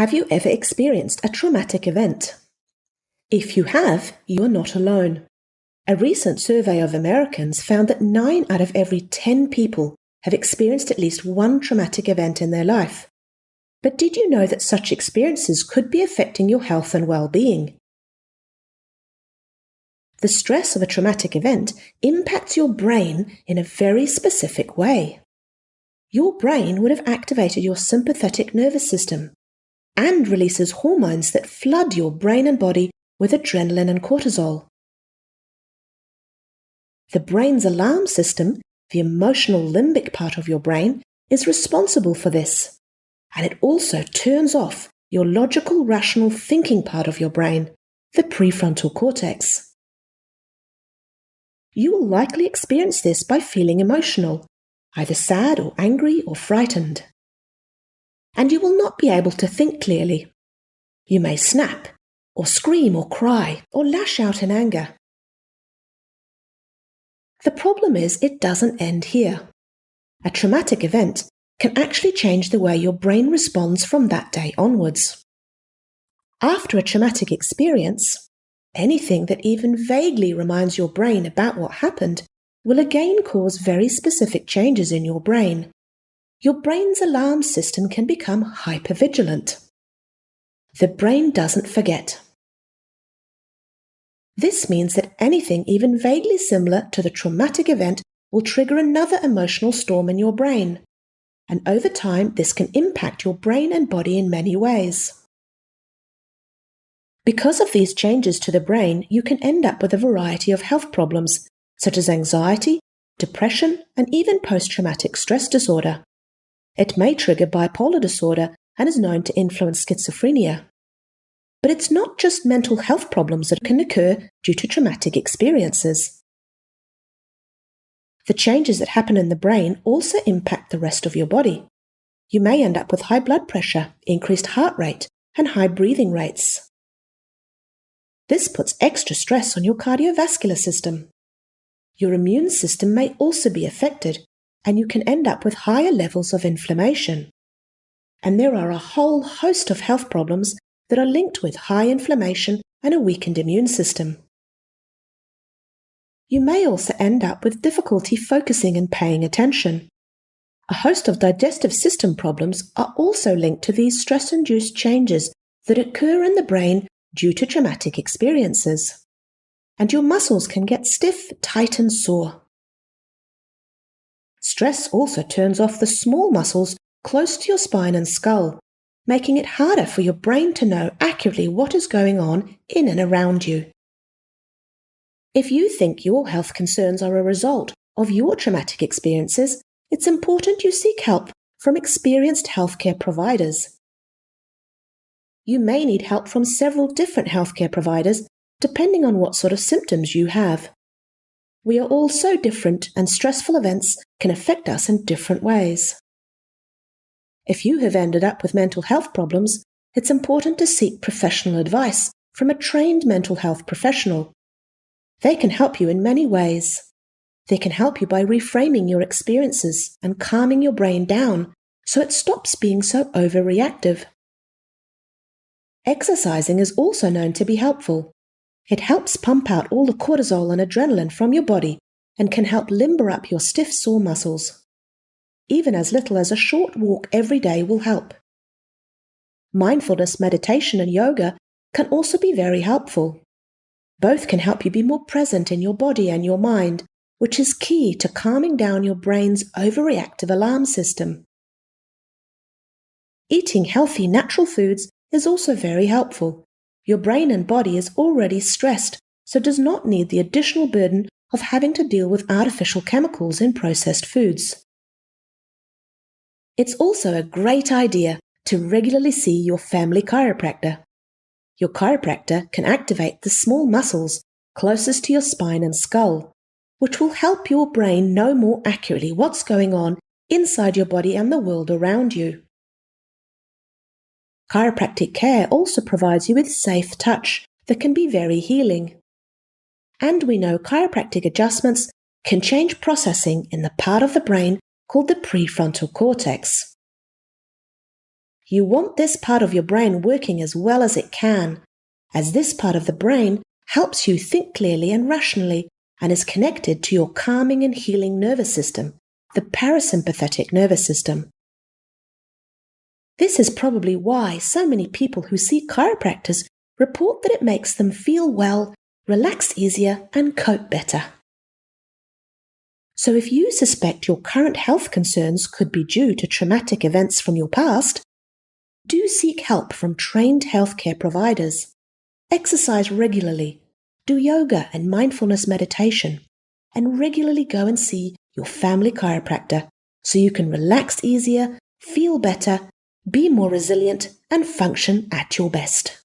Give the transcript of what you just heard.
Have you ever experienced a traumatic event? If you have, you are not alone. A recent survey of Americans found that 9 out of every 10 people have experienced at least one traumatic event in their life. But did you know that such experiences could be affecting your health and well-being? The stress of a traumatic event impacts your brain in a very specific way. Your brain would have activated your sympathetic nervous system and releases hormones that flood your brain and body with adrenaline and cortisol. The brain's alarm system, the emotional limbic part of your brain, is responsible for this, and it also turns off your logical, rational thinking part of your brain, the prefrontal cortex. You will likely experience this by feeling emotional, either sad or angry or frightened. And you will not be able to think clearly. You may snap, or scream or cry, or lash out in anger. The problem is it doesn't end here. A traumatic event can actually change the way your brain responds from that day onwards. After a traumatic experience, anything that even vaguely reminds your brain about what happened will again cause very specific changes in your brain. Your brain's alarm system can become hypervigilant. The brain doesn't forget. This means that anything even vaguely similar to the traumatic event will trigger another emotional storm in your brain, and over time this can impact your brain and body in many ways. Because of these changes to the brain, you can end up with a variety of health problems, such as anxiety, depression, and even post-traumatic stress disorder. It may trigger bipolar disorder and is known to influence schizophrenia. But it's not just mental health problems that can occur due to traumatic experiences. The changes that happen in the brain also impact the rest of your body. You may end up with high blood pressure, increased heart rate, and high breathing rates. This puts extra stress on your cardiovascular system. Your immune system may also be affected, and you can end up with higher levels of inflammation. And there are a whole host of health problems that are linked with high inflammation and a weakened immune system. You may also end up with difficulty focusing and paying attention. A host of digestive system problems are also linked to these stress-induced changes that occur in the brain due to traumatic experiences. And your muscles can get stiff, tight, and sore. Stress also turns off the small muscles close to your spine and skull, making it harder for your brain to know accurately what is going on in and around you. If you think your health concerns are a result of your traumatic experiences, it's important you seek help from experienced healthcare providers. You may need help from several different healthcare providers depending on what sort of symptoms you have. We are all so different, and stressful events can affect us in different ways. If you have ended up with mental health problems, it's important to seek professional advice from a trained mental health professional. They can help you in many ways. They can help you by reframing your experiences and calming your brain down so it stops being so overreactive. Exercising is also known to be helpful. It helps pump out all the cortisol and adrenaline from your body and can help limber up your stiff, sore muscles. Even as little as a short walk every day will help. Mindfulness meditation and yoga can also be very helpful. Both can help you be more present in your body and your mind, which is key to calming down your brain's overreactive alarm system. Eating healthy, natural foods is also very helpful. Your brain and body is already stressed, so does not need the additional burden of having to deal with artificial chemicals in processed foods. It's also a great idea to regularly see your family chiropractor. Your chiropractor can activate the small muscles closest to your spine and skull, which will help your brain know more accurately what's going on inside your body and the world around you. Chiropractic care also provides you with safe touch that can be very healing. And we know chiropractic adjustments can change processing in the part of the brain called the prefrontal cortex. You want this part of your brain working as well as it can, as this part of the brain helps you think clearly and rationally and is connected to your calming and healing nervous system, the parasympathetic nervous system. This is probably why so many people who see chiropractors report that it makes them feel well, relax easier, and cope better. So if you suspect your current health concerns could be due to traumatic events from your past, do seek help from trained healthcare providers. Exercise regularly, do yoga and mindfulness meditation, and regularly go and see your family chiropractor so you can relax easier, feel better, be more resilient, and function at your best.